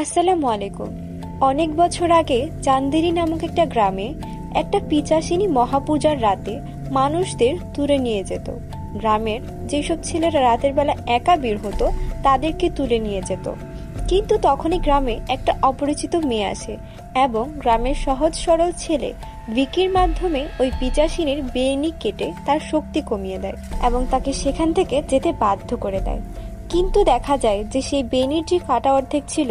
আসসালামু আলাইকুম। অনেক বছর আগে চান্দেরি নামক একটা গ্রামে একটা পিচাসিনী মহাপূজার রাতে মানুষদের তুলে নিয়ে যেত। গ্রামের যেসব ছেলেরা রাতের বেলা একা বের হতো তাদেরকে তুলে নিয়ে যেত। কিন্তু তখনই গ্রামে একটা অপরিচিত মেয়ে আসে এবং গ্রামের সহজ সরল ছেলে ভিকির মাধ্যমে ওই পিচাসিনীর বেনি কেটে তার শক্তি কমিয়ে দেয় এবং তাকে সেখান থেকে যেতে বাধ্য করে দেয়। কিন্তু দেখা যায় যে সেই বেনির যে কাটা অর্ধেক ছিল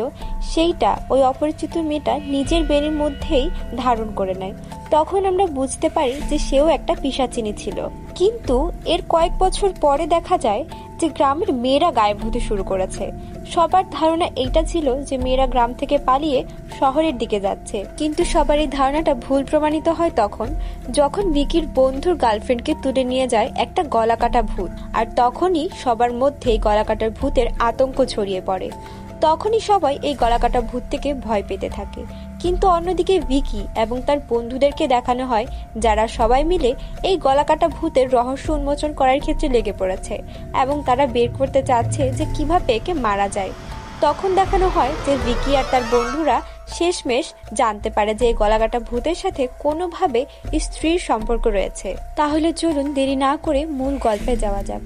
সেইটা ওই অপরিচিত মেয়েটা নিজের বেনির মধ্যেই ধারণ করে নেয়। তখন আমরা বুঝতে পারি যে সেও একটা পিশাচিনী ছিল। কিন্তু এর কয়েক বছর পরে দেখা যায় যে গ্রামের মেয়েরা গায়েব হতে শুরু করেছে। সবার ধারণা এইটা ছিল যে মেয়েরা গ্রাম থেকে পালিয়ে শহরের দিকে যাচ্ছে, কিন্তু সবার এই ধারণাটা ভুল প্রমাণিত হয় তখন যখন ভিকির বন্ধুর গার্লফ্রেন্ডকে তুলে নিয়ে যায় একটা গলাকাটা ভূত। আর তখনই সবার মধ্যেই গলাকাটার ভূতের আতঙ্ক ছড়িয়ে পড়ে। তখনই সবাই এই গলাকাটা ভূত থেকে ভয় পেতে থাকে। কিন্তু অন্যদিকে ভিকি এবং তার বন্ধুদেরকে দেখানো হয় যারা সবাই মিলে এই গলাকাটা ভূতের রহস্য উন্মোচন করার ক্ষেত্রে লেগে পড়েছে এবং তারা বের করতে চাচ্ছে যে কিভাবে একে মারা যায়। তখন দেখানো হয় যে ভিকি আর তার বন্ধুরা শেষমেশ জানতে পারে যে এই গলাকাটা ভূতের সাথে কোনোভাবে স্ত্রীর সম্পর্ক রয়েছে। তাহলে চলুন দেরি না করে মূল গল্পে যাওয়া যাক।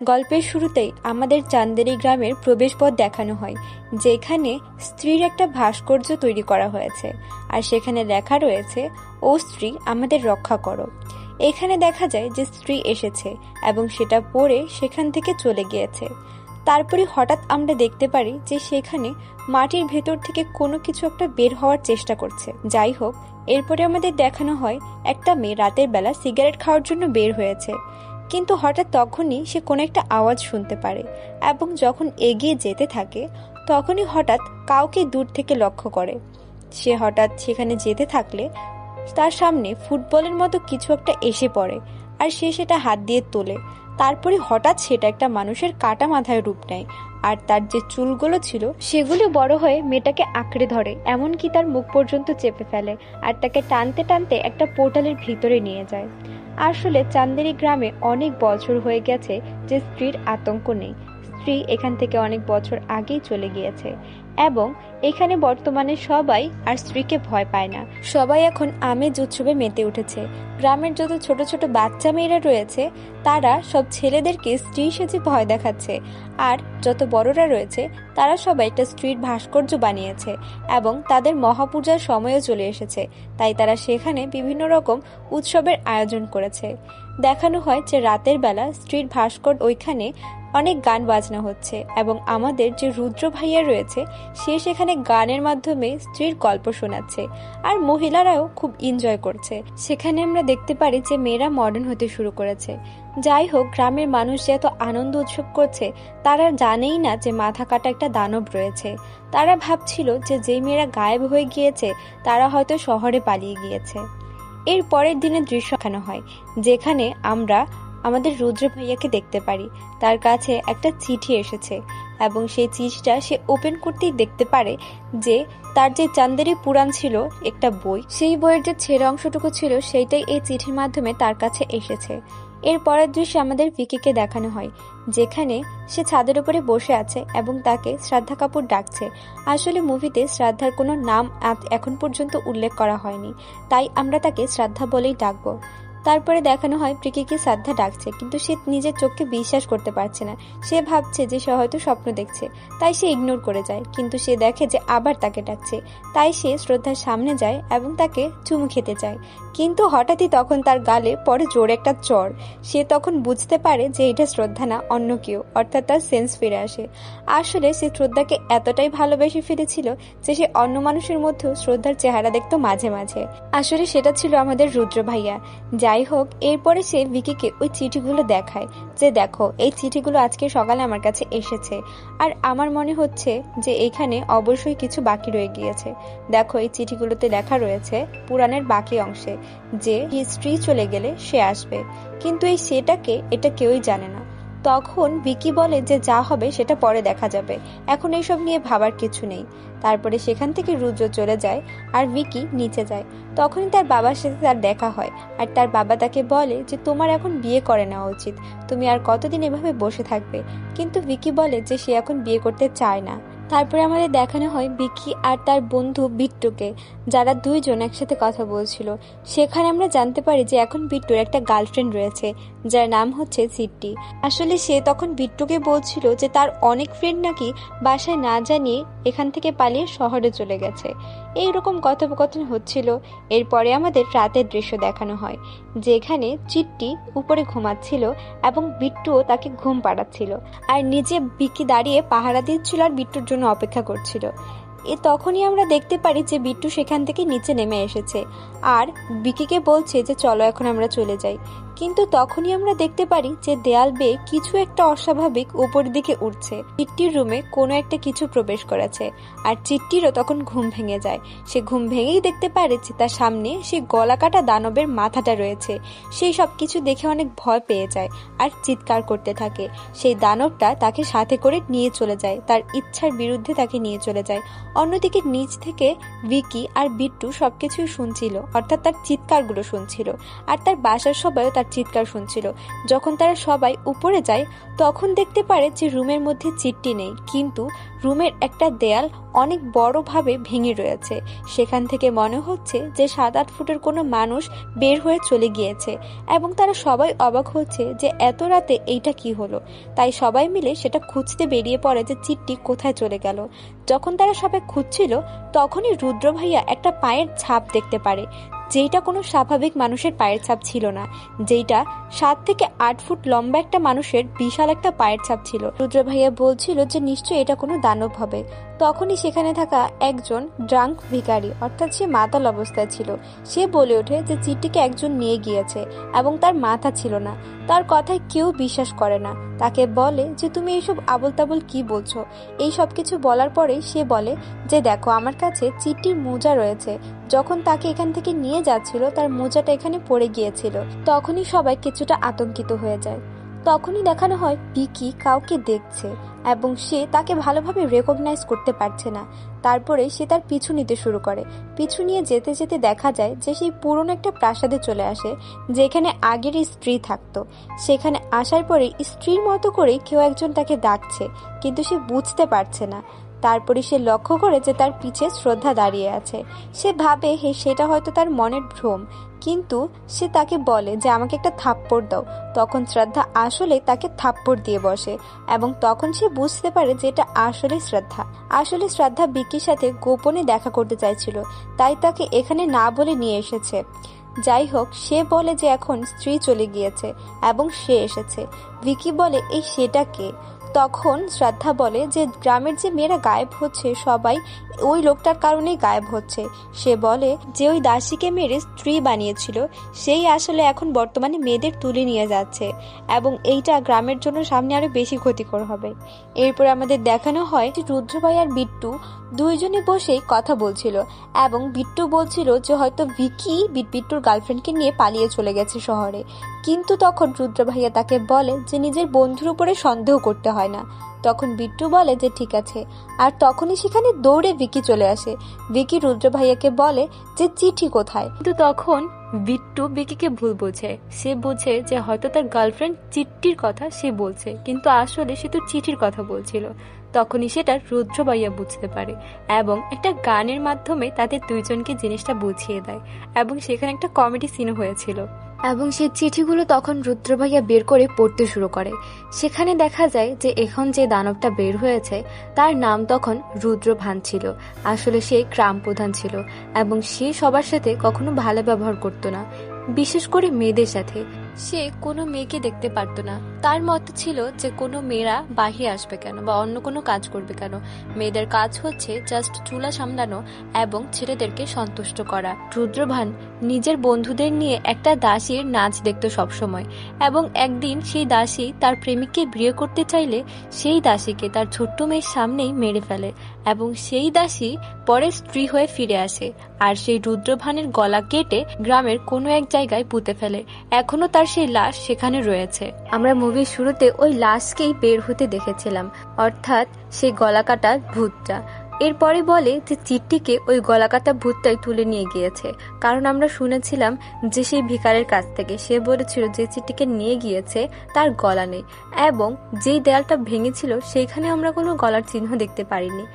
গল্পের শুরুতেই আমাদের চান্দেরি গ্রামের প্রবেশপথ দেখানো হয়, যেখানে স্ত্রীর একটা ভাস্কর্য তৈরি করা হয়েছে আর সেখানে লেখা রয়েছে, ও স্ত্রী আমাদের রক্ষা করো। এখানে দেখা যায় যে স্ত্রী এসেছে এবং সেটা পরে সেখান থেকে চলে গিয়েছে। তারপরে হঠাৎ আমরা দেখতে পারি যে সেখানে মাটির ভেতর থেকে কোনো কিছু একটা বের হওয়ার চেষ্টা করছে। যাই হোক, এরপরে আমাদের দেখানো হয় একটা মেয়ে রাতের বেলা সিগারেট খাওয়ার জন্য বের হয়েছে, কিন্তু হঠাৎ তখনই সে কোনো একটা আওয়াজ শুনতে পারে এবং যখন এগিয়ে যেতে থাকে তখনই হঠাৎ কাউকে দূর থেকে লক্ষ্য করে। সে হঠাৎ সেখানে যেতে থাকলে তার সামনে ফুটবলের মতো কিছু একটা এসে পড়ে আর সে সেটা হাত দিয়ে তোলে। তারপরে হঠাৎ সেটা একটা মানুষের কাটা মাথায় রূপ নেয় আর তার যে চুলগুলো ছিল সেগুলো বড় হয়ে মেয়েটাকে আঁকড়ে ধরে, এমনকি তার মুখ পর্যন্ত চেপে ফেলে আর তাকে টানতে টানতে একটা পোর্টালের ভিতরে নিয়ে যায়। আসলে চান্দেরি গ্রামে অনেক বছর হয়ে গেছে যে স্ত্রীর আতঙ্ক নেই। স্ত্রী এখান থেকে অনেক বছর আগেই চলে গিয়েছে এবং এখানে বর্তমানে সবাই আর স্ত্রীকে ভয় পায় না। সবাই এখন আমেজ উৎসবে মেতে উঠেছে। গ্রামের যত ছোট ছোট বাচ্চা মেয়েরা রয়েছে তারা সব ছেলেদেরকে স্ত্রী সেজে ভয় দেখাচ্ছে, আর যত বড়রা রয়েছে তারা সবাই একটা স্ত্রীর ভাস্কর্য বানিয়েছে এবং তাদের মহাপূজার সময়ও চলে এসেছে, তাই তারা সেখানে বিভিন্ন রকম উৎসবের আয়োজন করেছে। দেখানো হয় যে রাতের বেলা স্ত্রীর ভাস্কর্য ওইখানে অনেক গান বাজনা হচ্ছে এবং আমাদের যে রুদ্র ভাইয়া রয়েছে সে সেখানে গানের মাধ্যমে স্ত্রীর গল্প শোনাচ্ছে আর মহিলারাও খুব এনজয় করছে। সেখানে আমরা দেখতে পারি যে মেয়েরা মডার্ন হতে শুরু করেছে। যাই হোক, গ্রামের মানুষ যে এত আনন্দ উৎসব করছে তারা জানেই না যে মাথা কাটা একটা দানব রয়েছে। তারা ভাবছিল যে যেই মেয়েরা গায়েব হয়ে গিয়েছে তারা হয়তো শহরে পালিয়ে গিয়েছে। এর পরের দিনের দৃশ্য দেখানো হয় যেখানে আমরা আমাদের রুদ্র ভাইয়াকে দেখতে পারি। তার কাছে একটা চিঠি এসেছে এবং সেই চিঠিটা সে ওপেন করতেই দেখতে পারে যে তার যে চান্দেরি পুরাণ ছিল একটা বই, সেই বইয়ের যে ছেঁড়া অংশটুকু ছিল সেইটাই এই চিঠির মাধ্যমে তার কাছে এসেছে। এর পরের দৃশ্যে আমাদের ভিকিকে দেখানো হয় যেখানে সে ছাদের উপরে বসে আছে এবং তাকে শ্রদ্ধা কাপুর ডাকছে। আসলে মুভিতে শ্রদ্ধার কোনো নাম এখন পর্যন্ত উল্লেখ করা হয়নি, তাই আমরা তাকে শ্রদ্ধা বলেই ডাকবো। তারপরে দেখানো হয় প্রিকিকে শ্রদ্ধা ডাকছে, কিন্তু সে নিজের চোখকে বিশ্বাস করতে পারছে না। সে ভাবছে যে সে হয়তো স্বপ্ন দেখছে, তাই সে ইগনোর করে যায়। কিন্তু সে দেখে যে আবার তাকে ডাকছে, তাই সে শ্রদ্ধার সামনে যায় এবং তাকে চুমু খেতে চায়। কিন্তু হঠাৎই তখন তার গালে পড়ে জোরে একটা চড়। সে তখন বুঝতে পারে যে এটা শ্রদ্ধা না, অন্য কেউ, অর্থাৎ তার সেন্স ফিরে আসে। আসলে সে শ্রদ্ধাকে এতটাই ভালোবেসে ফেলেছিল যে সে অন্য মানুষের মধ্যেও শ্রদ্ধার চেহারা দেখতো মাঝে মাঝে। আসলে সেটা ছিল আমাদের রুদ্র ভাইয়া। যাই হোক, এরপরে সে ভিকিকে ওই চিঠিগুলো দেখায় যে দেখো, এই চিঠিগুলো আজকে সকালে আমার কাছে এসেছে আর আমার মনে হচ্ছে যে এখানে অবশ্যই কিছু বাকি রয়ে গিয়েছে। দেখো, এই চিঠিগুলোতে লেখা রয়েছে পুরাণের বাকি অংশে যে স্ত্রী চলে গেলে সে আসবে, কিন্তু এই সেটাকে এটা কেউই জানে না। তখন ভিকি বলে যে যা হবে সেটা পরে দেখা যাবে, এখন এইসব নিয়ে ভাবার কিছু নেই। তারপরে সেখান থেকে রুদ্র চলে যায় আর ভিকি নিচে যায়। তখনই তার বাবার সাথে তার দেখা হয় আর তার বাবা তাকে বলে যে তোমার এখন বিয়ে করে নেওয়া উচিত, তুমি আর কতদিন এভাবে বসে থাকবে। কিন্তু ভিকি বলে যে সে এখন বিয়ে করতে চায় না। তারপরে আমাদের দেখানো হয় ভিকি আর তার বন্ধু বিট্টুকে, যারা দুইজন একসাথে কথা বলছিল। সেখানে আমরা জানতে পারি যে এখন বিট্টুর একটা গার্লফ্রেন্ড রয়েছে যার নাম হচ্ছে চিট্টি। আসলে সে তখন বিট্টুকে বলছিল যে তার অনেক ফ্রেন্ড নাকি বাসায় না জানিয়ে এখান থেকে পালিয়ে শহরে চলে গেছে। এইরকম কথোপকথন হচ্ছিল। এরপরে আমাদের রাতের দৃশ্য দেখানো হয়, যেখানে চিট্টি উপরে ঘুমাচ্ছিল এবং বিট্টুও তাকে ঘুম পাড়াচ্ছিল, আর নিচে ভিকি দাঁড়িয়ে পাহারা দিচ্ছিল আর বিট্টুর জন্য অপেক্ষা করছিল। তখনই আমরা দেখতে পারি যে বিট্টু সেখান থেকে নিচে নেমে এসেছে আর ভিকিকে বলছে যে চলো এখন আমরা চলে যাই। কিন্তু তখনই আমরা দেখতে পারি যে দেয়াল বেয়ে কিছু একটা অস্বাভাবিক উপর দিকে উঠছে। চিট্টির রুমে কোনো একটা কিছু প্রবেশ করেছে আর চিট্টিরও তখন ঘুম ভেঙে যায়। সে ঘুম ভেঙেই দেখতে পারে যে তার সামনে সেই গলাকাটা দানবের মাথাটা রয়েছে। সেই সব কিছু দেখে অনেক ভয় পেয়ে যায় আর চিৎকার করতে থাকে। সেই দানবটা তাকে সাথে করে নিয়ে চলে যায়, তার ইচ্ছার বিরুদ্ধে তাকে নিয়ে চলে যায়। অন্যদিকে নিচ থেকে ভিকি আর বিট্টু সবকিছুই শুনছিল, অর্থাৎ তার চিৎকারগুলো শুনছিল, আর তার বাসার সবাইও তার চিৎকার শুনছিল। যখন তারা সবাই উপরে যায় তখন দেখতে পারে যে রুমের মধ্যে চিট্টি নেই, কিন্তু রুমের একটা দেয়াল অনেক বড়ভাবে ভেঙে রয়েছে। সেখান থেকে মনে হচ্ছে যে 7-8 ফুটের কোনো মানুষ বের হয়ে চলে গিয়েছে এবং তারা সবাই অবাক হচ্ছে যে এত রাতে এইটা কি হলো। তাই সবাই মিলে সেটা খুঁজতে বেরিয়ে পড়ে যে চিট্টি কোথায় চলে গেল। যখন তারা সবাই খুঁজছিল তখনই রুদ্র ভাইয়া একটা পায়ের ছাপ দেখতে পারে, যেটা কোনো স্বাভাবিক মানুষের পায়ের ছাপ ছিল না, যেটা 7 থেকে 8 ফুট লম্বা একটা মানুষের বিশাল একটা পায়ের ছাপ ছিল। রুদ্র ভাইয়া বলছিল যে নিশ্চয়ই এটা কোনো দানব হবে। তখনই সেখানে থাকা একজন ড্রাঙ্ক ভিখারি, অর্থাৎ সে মাতাল অবস্থায় ছিল, সে বলে ওঠে যে চিট্টিকে একজন নিয়ে গিয়েছে এবং তার মাথা ছিল না। তার কথায় কেউ বিশ্বাস করে না, তাকে বলে যে তুমি এইসব আবল তাবল কি বলছো। এই সব কিছু বলার পরেই সে বলে যে দেখো আমার কাছে চিট্টির মোজা রয়েছে, যখন তাকে এখান থেকে নিয়ে যাচ্ছিল তার মোজাটা এখানে পড়ে গিয়েছিল। তখনই সবাই কিছুটা আতঙ্কিত হয়ে যায়। তখনই দেখানো হয় ভিকি কাউকে দেখছে এবং সে তাকে ভালোভাবে রেকগনাইজ করতে পারছে না। তারপরে সে তার পিছু নিতে শুরু করে। পিছু নিয়ে যেতে যেতে দেখা যায় যে সেই পুরনো একটা প্রাসাদে চলে আসে, যেখানে আগের স্ত্রী থাকতো। সেখানে আসার পরে স্ত্রীর মতো করে কেউ একজন তাকে ডাকছে, কিন্তু সে বুঝতে পারছে না। তারপরে সে লক্ষ্য করে যে তার পিছে শ্রদ্ধা দাঁড়িয়ে আছে। সে ভাবে সেটা হয়তো তার মনের ভ্রম, কিন্তু সে তাকে বলে যে আমাকে একটা থাপ্পড় দাও। তখন শ্রদ্ধা আসলে তাকে থাপ্পড় দিয়ে বসে এবং তখন সে বুঝতে পারে যে এটা আসলে শ্রদ্ধা ভিকির সাথে গোপনে দেখা করতে চাইছিল, তাই তাকে এখানে না বলে নিয়ে এসেছে। যাই হোক, সে বলে যে এখন স্ত্রী চলে গিয়েছে এবং সে এসেছে। ভিকি বলে এই সেটা কে? তখন শ্রদ্ধা বলে যে গ্রামের যে মেয়েরা গায়েব হচ্ছে সবাই ওই লোকটার কারণেই গায়েব হচ্ছে। সে বলে যে ওই দাসীকে মেরে স্ত্রী বানিয়েছিল সেই আসলে এখন বর্তমানে মেয়েদের তুলে নিয়ে যাচ্ছে এবং এইটা গ্রামের জন্য সামনে আরো বেশি ক্ষতিকর হবে। এরপর আমাদের দেখানো হয় যে রুদ্র ভাই আর বিট্টু দুইজনে বসেই কথা বলছিল এবং বিট্টু বলছিল যে হয়তো ভিকি বিট্টুর গার্লফ্রেন্ডকে নিয়ে পালিয়ে চলে গেছে শহরে। কিন্তু তখন রুদ্র ভাইয়া তাকে বলে যে নিজের বন্ধুর উপরে সন্দেহ করতে হয় না। তখন বিট্টু বলে যে ঠিক আছে, আর তখনই সেখানে দৌড়ে ভিকি চলে আসে। ভিকি রুদ্র ভাইয়াকে বলে যে চিঠি কোথায়, কিন্তু তখন বিট্টু ভিকিকে ভুল বোঝে। সে বোঝে যে হয়তো তার গার্লফ্রেন্ড চিঠির কথা সে বলছে, কিন্তু আসলে সে তো চিঠির কথা বলছিল। তখনই সেটা রুদ্র ভাইয়া বুঝতে পারে এবং একটা গানের মাধ্যমে তাদের দুইজনকে জিনিসটা বুঝিয়ে দেয় এবং সেখানে একটা কমেডি সিনও হয়েছিল এবং সেই চিঠিগুলো তখন রুদ্র ভাইয়া বের করে পড়তে শুরু করে। সেখানে দেখা যায় যে এখন যে দানবটা বের হয়েছে তার নাম তখন রুদ্রভান ছিল। আসলে সে গ্রাম প্রধান ছিল এবং সে সবার সাথে কখনো ভালো ব্যবহার করতো না, বিশেষ করে মেয়েদের সাথে। সে কোনো মেয়েকে দেখতে পারতো না। তার মত ছিল যে কোনো মেয়েরা বাহিরে আসবে কেন বা অন্য কোনো কাজ করবে কেন, মেয়েদের কাজ হচ্ছে জাস্ট চুলা সামলানো এবং ছেলেদেরকে সন্তুষ্ট করা। রুদ্রভান নিজের বন্ধুদের নিয়ে একটা দাসীর নাচ দেখতো সবসময় এবং একদিন সেই দাসী তার প্রেমিককে বিয়ে করতে চাইলে সেই দাসীকে তার ছোট্ট মেয়ের সামনেই মেরে ফেলে এবং সেই দাসী পরে স্ত্রী হয়ে ফিরে আসে আর সেই রুদ্রভানের গলা কেটে গ্রামের কোনো এক জায়গায় পুঁতে ফেলে। এখনো তার সেই লাশ সেখানে রয়েছে। আমরা মুভির শুরুতে ওই লাশকেই বের হতে দেখেছিলাম, অর্থাৎ সেই গলাকাটা ভূতটা। এরপরে বলে যে চিঠিকে ওই গলাকাটা ভূতটাই তুলে নিয়ে গিয়েছে, কারণ আমরা শুনেছিলাম যে সেই ভিখারের কাছ থেকে সে বলেছিল যে চিঠিকে নিয়ে গিয়েছে তার গলা নেই, এবং যেই দেয়ালটা ভেঙেছিল সেইখানে আমরা কোনো গলার চিহ্ন দেখতে পারিনি।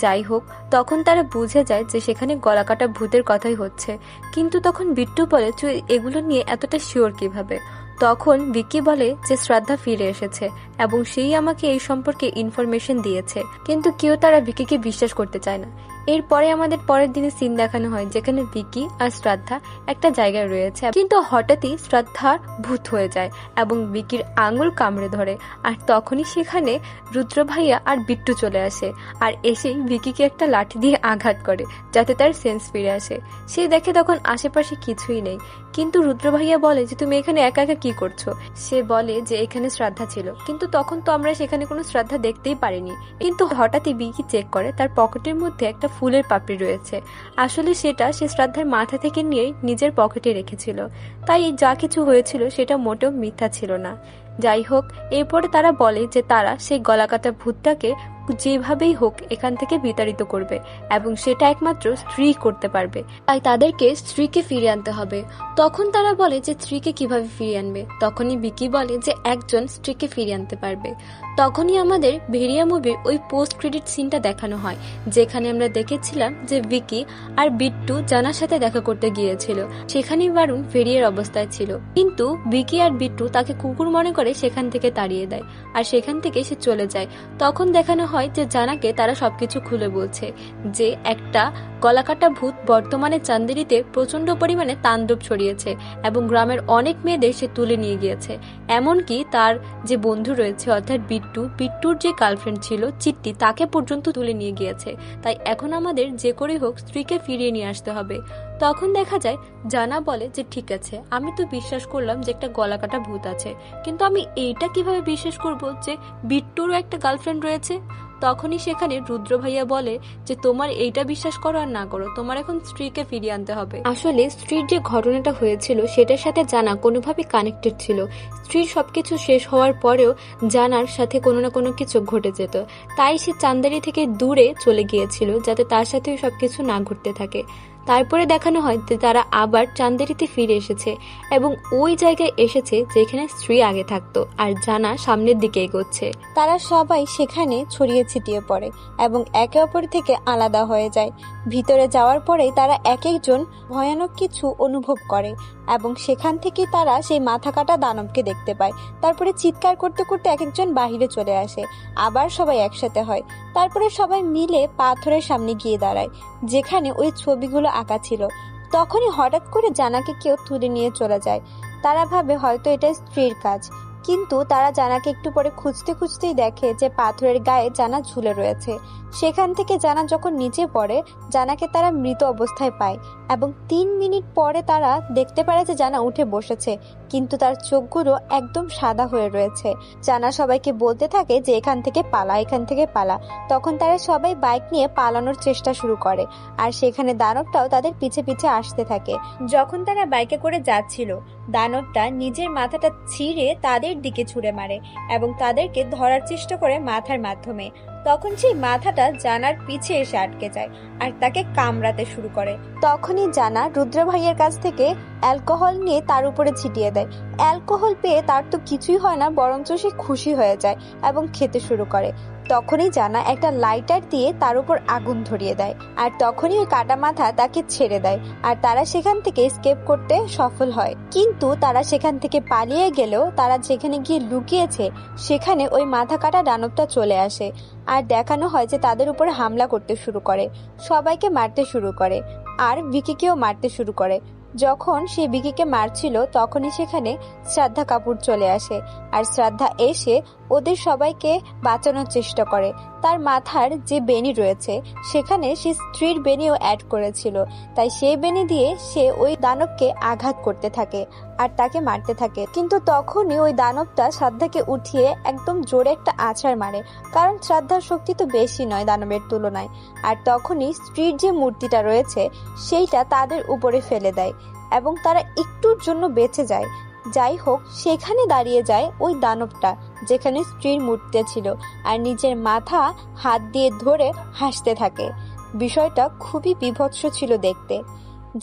যাই হোক, তখন তারা বুঝে যায় যে সেখানে গলাকাটা ভূতের কথাই হচ্ছে। কিন্তু তখন বিট্টু বলে তুই এগুলো নিয়ে এতটা শিওর কিভাবে? তখন ভিকি বলে যে শ্রদ্ধা ফিরে এসেছে এবং সেই আমাকে এই সম্পর্কে ইনফরমেশন দিয়েছে, কিন্তু কেউ তারা ভিকিকে বিশ্বাস করতে চায় না। এরপরে আমাদের পরের দিনে সিন দেখানো হয় যেখানে ভিকি আর শ্রদ্ধা একটা জায়গায় রয়েছে, কিন্তু হঠাৎই শ্রদ্ধার ভূত হয়ে যায় এবং ভিকির আঙুল কামড়ে ধরে। আর তখনই সেখানে রুদ্র ভাইয়া আর বিট্টু চলে আসে, আর এসেই ভিকিকে একটা লাঠি দিয়ে আঘাত করে যাতে তার সেন্স ফিরে আসে। সে দেখে তখন আশেপাশে কিছুই নেই, কিন্তু রুদ্র ভাইয়া বলে যে তুমি এখানে একা একা কি করছো? সে বলে যে এখানে শ্রদ্ধা ছিল, কিন্তু তখন তো আমরা সেখানে কোনো শ্রদ্ধা দেখতেই পারিনি। কিন্তু হঠাৎই ভিকি চেক করে তার পকেটের মধ্যে একটা ফুলের পাপড়ি রয়েছে। আসলে সেটা সে শ্রদ্ধার মাথা থেকে নিয়ে নিজের পকেটে রেখেছিল, তাই যা কিছু হয়েছিল সেটা মোটেও মিথ্যা ছিল না। যাই হোক, এরপরে তারা বলে যে তারা সেই গলাকাটা ভূতটাকে যেভাবেই হোক এখান থেকে বিতাড়িত করবে এবং সেটা একমাত্র স্ত্রী করতে পারবে, তাই তাদেরকে স্ত্রীকে ফিরিয়ে আনতে হবে। তখন তারা বলে যে স্ত্রীকে কিভাবে ফিরিয়ে আনবে? তখনই ভিকি বলে যে একজন স্ত্রীকে ফিরিয়ে আনতে পারবে। তখনই আমাদের ভেরিয়া মুভির ওই পোস্ট ক্রেডিট সিনটা দেখানো হয়, যেখানে আমরা দেখেছিলাম যে ভিকি আর বিট্টু জানার সাথে দেখা করতে গিয়েছিল। সেখানেই বারুণ ভেরিয়ার অবস্থায় ছিল, কিন্তু ভিকি আর বিট্টু তাকে কুকুর মনে করে সেখান থেকে তাড়িয়ে দেয়, আর সেখান থেকে সে চলে যায়। তখন দেখানো হয় যে জানাকে তারা সবকিছু খুলে বলছে যে একটা গলাকাটা ভূত বর্তমানে চান্দেরিতে প্রচন্ড পরিমাণে তাণ্ডব ছড়িয়েছে এবং গ্রামের অনেক মেয়েদের সে তুলে নিয়ে গিয়েছে। এমনকি তার যে বন্ধু রয়েছে অর্থাৎ বিট্টুর যে গার্লফ্রেন্ড ছিল চিট্টি, তাকে পর্যন্ত তুলে নিয়ে গিয়েছে। তাই এখন আমাদের যে করে হোক স্ত্রীকে ফিরিয়ে নিয়ে আসতে হবে। তখন দেখা যায় জানা বলে যে ঠিক আছে, আমি তো বিশ্বাস করলাম যে একটা গলাকাটা ভূত আছে, কিন্তু আমি এইটা কিভাবে বিশ্বাস করব যে বিট্টুরও একটা গার্লফ্রেন্ড রয়েছে? তখনই সেখানে রুদ্র ভাইয়া বলে যে তোমার এইটা বিশ্বাস করো আর না করো, তোমার এখন স্ত্রীকে ফিরিয়ে আনতে হবে। আসলে স্ত্রীর যে ঘটনাটা হয়েছিল সেটার সাথে জানা কোনোভাবে কানেক্টেড ছিল। স্ত্রীর সবকিছু শেষ হওয়ার পরেও জানার সাথে কোনো না কোনো কিছু ঘটে যেত, তাই সে চান্দারি থেকে দূরে চলে গিয়েছিল যাতে তার সাথে সবকিছু না ঘটতে থাকে। তারপরে দেখানো হয় যে তারা আবার চান্দেরিতে ফিরে এসেছে এবং ওই জায়গায় এসেছে যেখানে স্ত্রী আগে থাকতো, আর জানা সামনের দিকে এগোচ্ছে। তারা সবাই সেখানে ছড়িয়ে ছিটিয়ে পড়ে এবং একে অপর থেকে আলাদা হয়ে যায়। ভিতরে যাওয়ার পরেই তারা এক একজন ভয়ানক কিছু অনুভব করে এবং সেখান থেকে তারা সেই মাথা কাটা দানবকে দেখতে পায়। তারপরে চিৎকার করতে করতে এক একজন বাহিরে চলে আসে, আবার সবাই একসাথে হয়। তারপরে সবাই মিলে পাথরের সামনে গিয়ে দাঁড়ায় যেখানে ওই ছবিগুলো আঁকা ছিল। তখনই হঠাৎ করে জানাকে কেউ তুলে নিয়ে চলে যায়। তারা ভাবে হয়তো এটা স্ত্রীর কাজ, কিন্তু তারা জানাকে একটু পরে খুঁজতে খুঁজতেই দেখে যে পাথরের গায়ে জানা ঝুলে রয়েছে। সেখান থেকে জানা যখন নিচে পড়ে জানাকে তারা মৃত অবস্থায় পায় এবং 3 মিনিট পরে তারা দেখতে পারে যে জানা উঠে বসেছে, কিন্তু তার চোখগুলো একদম সাদা হয়ে রয়েছে। জানা সবাইকে বলতে থাকে যে এখান থেকে পালা, এখান থেকে পালা। তখন তারা সবাই বাইক নিয়ে পালানোর চেষ্টা শুরু করে, আর সেখানে দানবটাও তাদের পিছে পিছে আসতে থাকে। যখন তারা বাইকে করে যাচ্ছিল, দানবটা নিজের মাথাটা ছিঁড়ে তাদের দিকে ছুঁড়ে মারে এবং তাদেরকে ধরার চেষ্টা করে মাথার মাধ্যমে। তখন সেই মাথাটা জানার পিছে এসে আটকে যায় আর তাকে কামড়াতে শুরু করে। তখনই জানা রুদ্র ভাইয়ের কাছ থেকে অ্যালকোহল নিয়ে তার উপরে ছিটিয়ে দেয়। অ্যালকোহল পেয়ে তার তো কিছুই হয় না, বরঞ্চ সে খুশি হয়ে যায় এবং খেতে শুরু করে। তখনই জানা একটা লাইটার দিয়ে তার উপর আগুন ধরিয়ে দেয়, আর তখনই ওই কাটা মাথা তাকে ছেড়ে দেয় আর তারা সেখান থেকে এসকেপ করতে সফল হয়। কিন্তু তারা সেখান থেকে পালিয়ে গেলেও তারা যেখানে গিয়ে লুকিয়েছে সেখানে ওই মাথা কাটা দানবটা চলে আসে আর দেখানো হয় যে তাদের উপরে হামলা করতে শুরু করে, সবাইকে মারতে শুরু করে আর ভিকিকেও মারতে শুরু করে। যখন সে ভিকিকে মারছিল তখনই সেখানে শ্রদ্ধা কাপুর চলে আসে, আর শ্রদ্ধা এসে ওদের সবাইকে বাঁচানোর চেষ্টা করে। তার মাথার যে বেনি রয়েছে সেখানে সে স্ত্রীর বেনিও অ্যাড করেছিল, তাই সেই বেনি দিয়ে সে ওই দানবকে আঘাত করতে থাকে আর তাকে মারতে থাকে। কিন্তু তখনই ওই দানবটা শ্রদ্ধাকে উঠিয়ে একদম জোরে একটা আছাড় মারে, কারণ শ্রদ্ধার শক্তি তো বেশি নয় দানবের তুলনায়। আর তখনই স্ত্রীর যে মূর্তিটা রয়েছে সেইটা তাদের উপরে ফেলে দেয় এবং তারা একটুর জন্য বেঁচে যায়। যাই হোক, সেখানে দাঁড়িয়ে যায় ওই দানবটা যেখানে স্ত্রীর মূর্তি ছিল আর নিজের মাথা হাত দিয়ে ধরে হাসতে থাকে। বিষয়টা খুবই বীভৎস ছিল দেখতে।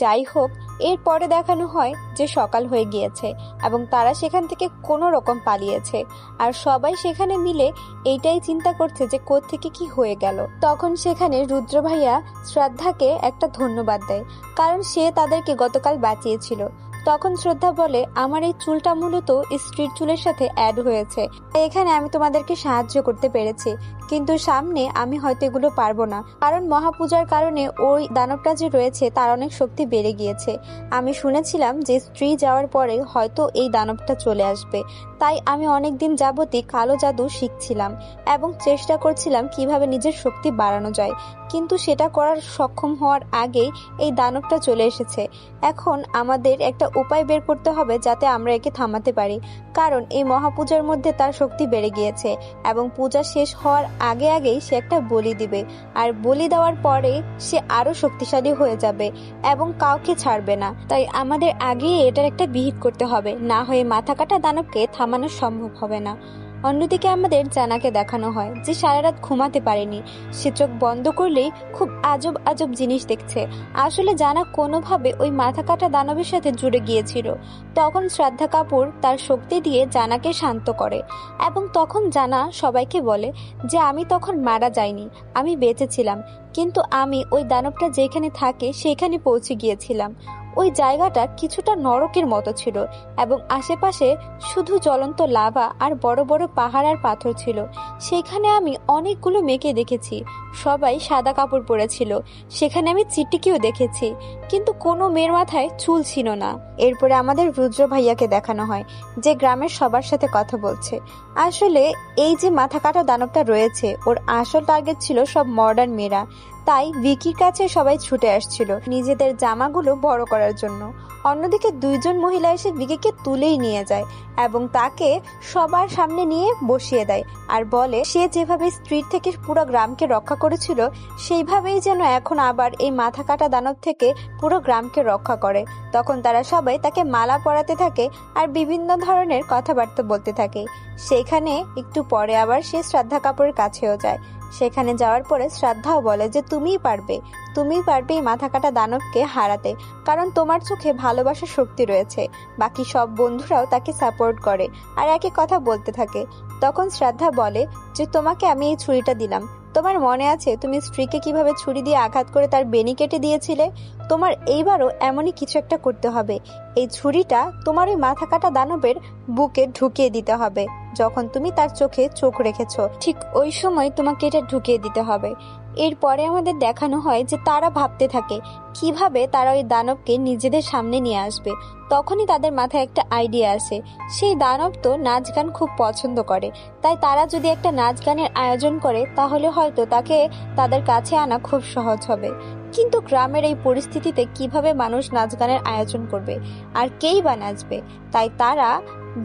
যাই হোক, এরপরে দেখানো হয় যে সকাল হয়ে গিয়েছে এবং তারা সেখান থেকে কোনো রকম পালিয়েছে আর সবাই সেখানে মিলে এইটাই চিন্তা করছে যে কোত্থেকে কি হয়ে গেল। তখন সেখানে রুদ্র ভাইয়া শ্রদ্ধাকে একটা ধন্যবাদ দেয়, কারণ সে তাদেরকে গতকাল বাঁচিয়েছিল। তখন শ্রদ্ধা বলে, আমার এই চুলটা মূলত স্ত্রীর চুলের সাথে অ্যাড হয়েছে, এখানে আমি তোমাদেরকে সাহায্য করতে পেরেছি, কিন্তু সামনে আমি হয়তো এগুলো পারবো না, কারণ মহাপূজার কারণে ওই দানবটা যে রয়েছে তার অনেক শক্তি বেড়ে গিয়েছে। আমি শুনেছিলাম যে স্ত্রী যাওয়ার পরে হয়তো এই দানবটা চলে আসবে, তাই আমি অনেকদিন যাবতই কালো জাদু শিখছিলাম এবং চেষ্টা করছিলাম কিভাবে নিজের শক্তি বাড়ানো যায়, কিন্তু সেটা করার সক্ষম হওয়ার আগেই এই দানবটা চলে এসেছে। এখন আমাদের একটা উপায় বের করতে হবে যাতে আমরা একে থামাতে পারি, কারণ এই মহাপূজার মধ্যে তার শক্তি বেড়ে গিয়েছে এবং পূজা শেষ হওয়ার আগেই সে একটা বলি দিবে, আর বলি দেওয়ার পরে সে আরো শক্তিশালী হয়ে যাবে এবং কাউকে ছাড়বে না। তাই আমাদের আগেই এটার একটা বিহিত করতে হবে, না হয়ে মাথা কাটা দানবকে থামানো সম্ভব হবে না। অন্যদিকে আমাদের জানাকে দেখানো হয় যে সারা রাত ঘুমাতে পারেনি, সে চোখ বন্ধ করলেই খুব আজব আজব জিনিস দেখছে। আসলে জানা কোনোভাবে ওই মাথা কাটা দানবের সাথে জুড়ে গিয়েছিল। তখন শ্রদ্ধা কাপুর তার শক্তি দিয়ে জানাকে শান্ত করে এবং তখন জানা সবাইকে বলে যে আমি তখন মারা যাইনি, আমি বেঁচে ছিলাম, কিন্তু আমি ওই দানবটা যেখানে থাকে সেখানে পৌঁছে গিয়েছিলাম। ওই জায়গাটা কিছুটা নরকের মতো ছিল এবং আশেপাশে শুধু জ্বলন্ত লাভা আর বড় বড় পাহাড় আর পাথর ছিল। সেখানে আমি অনেকগুলো মেয়েকে দেখেছি, সবাই সাদা কাপড় পরেছিল। সেখানে আমি চিটিকেও দেখেছি, কিন্তু কোনো মেয়ের মাথায় চুল ছিল না। এরপরে আমাদের রুদ্র ভাইয়াকে দেখানো হয় যে গ্রামের সবার সাথে কথা বলছে। আসলে এই যে মাথা কাটা দানবটা রয়েছে ওর আসল টার্গেট ছিল সব মডার্ন মেয়েরা, তাই ভিকির কাছে সবাই ছুটে আসছিল নিজেদের জামাগুলো বড় করার জন্য। অন্যদিকে দুইজন মহিলা এসে ভিকিকে তুলেই নিয়ে যায় এবং তাকে সবার সামনে নিয়ে বসিয়ে দেয় আর বলে সে যেভাবে স্ত্রীর থেকে পুরো গ্রামকে রক্ষা করেছিল সেইভাবেই যেন এখন আবার এই মাথা কাটা দানব থেকে পুরো গ্রামকে রক্ষা করে। তখন তারা সবাই তাকে মালা পরাতে থাকে আর বিভিন্ন ধরনের কথাবার্তা বলতে থাকে। সেখানে একটু পরে আবার সে শ্রদ্ধা কাপুরের কাছেও যায়। সেখানে যাওয়ার পরে শ্রদ্ধাও বলে যে তুমিই পারবে এই মাথা কাটা দানবকে হারাতে, কারণ তোমার চোখে ভালোবাসার শক্তি রয়েছে। বাকি সব বন্ধুরাও তাকে সাপোর্ট করে আর একই কথা বলতে থাকে। তখন শ্রদ্ধা বলে যে তোমাকে আমি এই ছুরিটা দিলাম, তোমার মনে আছে তুমি স্ত্রীকে কিভাবে ছুরি দিয়ে আঘাত করে তার বেনি কেটে দিয়েছিলে? তোমার এইবারও এমনই কিছু একটা করতে হবে। এই ছুরিটা তোমার ওই মাথা কাটা দানবের বুকে ঢুকিয়ে দিতে হবে। যখন তুমি তার চোখে চোখ রেখেছো ঠিক ওই সময় তোমাকে এটা ঢুকিয়ে দিতে হবে। এরপরে আমাদের দেখানো হয় যে তারা ভাবতে থাকে কিভাবে তারা ওই দানবকে নিজেদের সামনে নিয়ে আসবে। তখনই তাদের মাথায় একটা আইডিয়া আসে। সেই দানব তো নাচ গান খুব পছন্দ করে, তাই তারা যদি একটা নাচ গানের আয়োজন করে তাহলে হয়তো তাকে তাদের কাছে আনা খুব সহজ হবে। কিন্তু গ্রামের এই পরিস্থিতিতে কিভাবে মানুষ নাচ গানের আয়োজন করবে আর কেই বা নাচবে? তাই তারা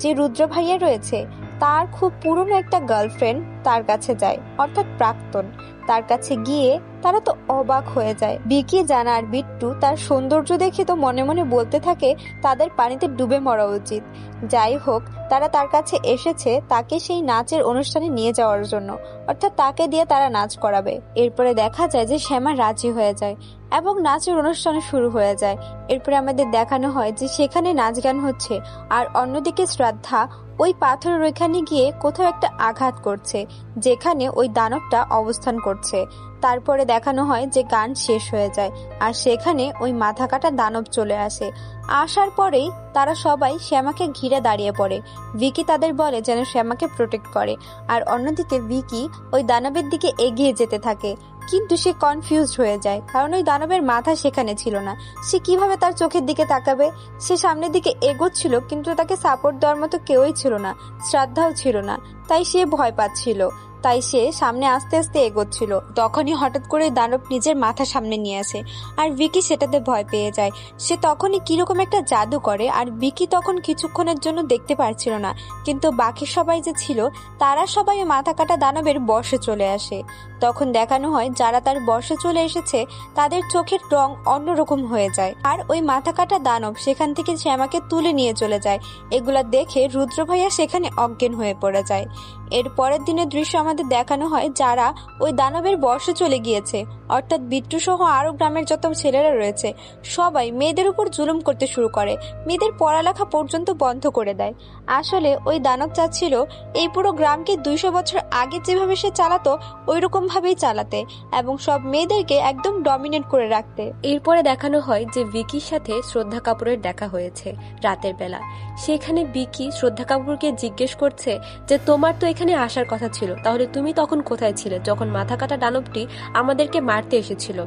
যে রুদ্র ভাইয়া রয়েছে তার খুব পুরনো একটা গার্লফ্রেন্ড তার কাছে যায়, অর্থাৎ প্রাক্তন। তার কাছে গিয়ে তারা তো অবাক হয়ে যায়। বিকি, জানা আর বিট্টু তার সৌন্দর্য দেখে তো মনে মনে বলতে থাকে তাদের পানিতে ডুবে মরা উচিত। যাই হোক, তারা তার কাছে এসেছে তাকে সেই নাচের অনুষ্ঠানে নিয়ে যাওয়ার জন্য, অর্থাৎ তাকে দিয়ে তারা নাচ করাবে। এরপরে দেখা যায় যে শ্যামা রাজি হয়ে যায় এবং নাচের অনুষ্ঠান শুরু হয়ে যায়। এরপরে আমাদের দেখানো হয় যে সেখানে নাচ গান হচ্ছে আর অন্যদিকে শ্রদ্ধা ওই পাথরের ওইখানে গিয়ে কোথাও একটা আঘাত করছে যেখানে ওই দানবটা অবস্থান করছে। তারপরে দেখানো হয় যে গান শেষ হয়ে যায় আর সেখানে ওই মাথা কাটা দানব চলে আসে। আসার পরেই তারা সবাই শ্যামাকে ঘিরে দাঁড়িয়ে পড়ে। ভিকি তাদের বলে যেন শ্যামাকে প্রোটেক্ট করে আর অন্যদিকে ভিকি ওই দানবের দিকে এগিয়ে যেতে থাকে, কিন্তু সে কনফিউজড হয়ে যায় কারণ ওই দানবের মাথা সেখানে ছিল না। সে কিভাবে তার চোখের দিকে তাকাবে? সে সামনের দিকে এগোচ্ছিল কিন্তু তাকে সাপোর্ট দেওয়ার মতো কেউই ছিল না, শ্রদ্ধাও ছিল না। তাই সে ভয় পাচ্ছিল। তাই সে সামনে আস্তে আস্তে এগোচ্ছিল। তখনই হঠাৎ করে দানব নিজের মাথা সামনে নিয়ে আসে আর ভিকি সেটাতে ভয় পেয়ে যায়। সে তখনই কিরকম একটা জাদু করে আর ভিকি তখন কিছুক্ষণের জন্য দেখতে পারছিল না, কিন্তু বাকি সবাই যে ছিল তারা সবাই মাথা কাটা দানবের বশে চলে আসে। তখন দেখানো হয় যারা তার বশে চলে এসেছে তাদের চোখের রং অন্যরকম হয়ে যায় আর ওই মাথা কাটা দানব সেখান থেকে শ্যামাকে তুলে নিয়ে চলে যায়। এগুলা দেখে রুদ্র ভাইয়া সেখানে অজ্ঞান হয়ে পড়ে যায়। এর পরের দিনের দৃশ্য আমাদের দেখানো হয় যারা ওই দানবের বশে চলে গিয়েছে, অর্থাৎ বিট্টু সহ আরো গ্রামের যত ছেলেরা রয়েছে সবাই মেয়েদের উপর জুলুম করতে শুরু করে, মেয়েদের পড়ালেখা পর্যন্ত বন্ধ করে দেয়। আসলে ওই দানব চাচ্ছিল এই পুরো গ্রামকে 200 বছর আগে যেভাবে সে চালাতো ওই রকম ভাবেই চালাতে এবং সব মেয়েদেরকে একদম ডমিনেট করে রাখতে। এরপরে দেখানো হয় যে ভিকির সাথে শ্রদ্ধা কাপুরের দেখা হয়েছে রাতের বেলা। সেখানে ভিকি শ্রদ্ধা কাপুরকে জিজ্ঞেস করছে যে তোমার তো এখানে আসার কথা ছিল, তাহলে তুমি তখন কোথায় ছিলে যখন মাথা কাটা দানবটি আমাদেরকে মারতে এসেছিল?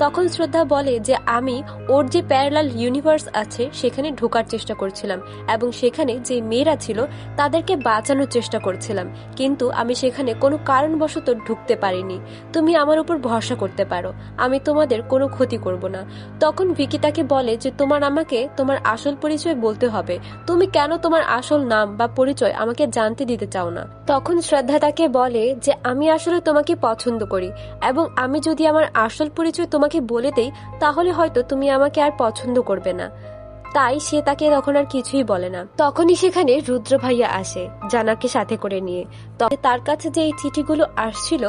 তখন শ্রদ্ধা বলে যে আমি ওর যে প্যারালাল ইউনিভার্স আছে সেখানে ঢোকার চেষ্টা করছিলাম এবং সেখানে যে মেয়েরা ছিল তাদেরকে বাঁচানোর চেষ্টা করছিলাম, কিন্তু আমি সেখানে কোনো কারণবশত ঢুকতে পারিনি। তুমি আমার উপর ভরসা করতে পারো, আমি তোমাদের কোনো ক্ষতি করব না। তখন ভিকি তাকে বলে যে তোমার আমাকে তোমার আসল পরিচয় বলতে হবে, তুমি কেন তোমার আসল নাম বা পরিচয় আমাকে জানতে দিতে চাও না? তখন শ্রদ্ধা তাকে বলে যে আমি আসলে তোমাকে পছন্দ করি এবং আমি যদি আমার আসল পরিচয় তোমাকে বলে দেই তাহলে হয়তো তুমি আমাকে আর পছন্দ করবে না। তাই সে তাকে তখন আর কিছুই বলে না। তখনই সেখানে রুদ্র ভাইয়া আসে জানাকে সাথে করে নিয়ে। তবে তার কাছে যে এই চিঠিগুলো আসছিল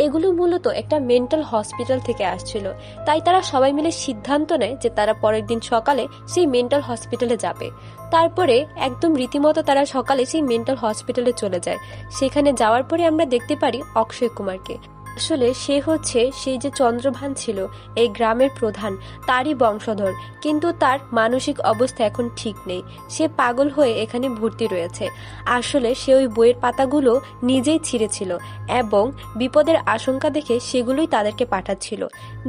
এগুলো মূলত একটা মেন্টাল হসপিটাল থেকে আসছিল। তাই তারা সবাই মিলে সিদ্ধান্ত নেয় যে তারা পরের দিন সকালে সেই মেন্টাল হসপিটালে যাবে। তারপরে একদম রীতিমতো তারা সকালে সেই মেন্টাল হসপিটালে চলে যায়। সেখানে যাওয়ার পরে আমরা দেখতে পারি অক্ষয় কুমারকে। আসলে সে হচ্ছে সেই যে চন্দ্রভান ছিল এই গ্রামের প্রধান, তারই বংশধর, কিন্তু তার মানসিক অবস্থা এখন ঠিক নেই। সে পাগল হয়ে এখানে ভর্তি রয়েছে। আসলে সে ওই বইয়ের পাতাগুলো নিজেই ছিঁড়েছিল এবং বিপদের আশঙ্কা দেখে সেগুলোই তাদেরকে পাঠাচ্ছিল।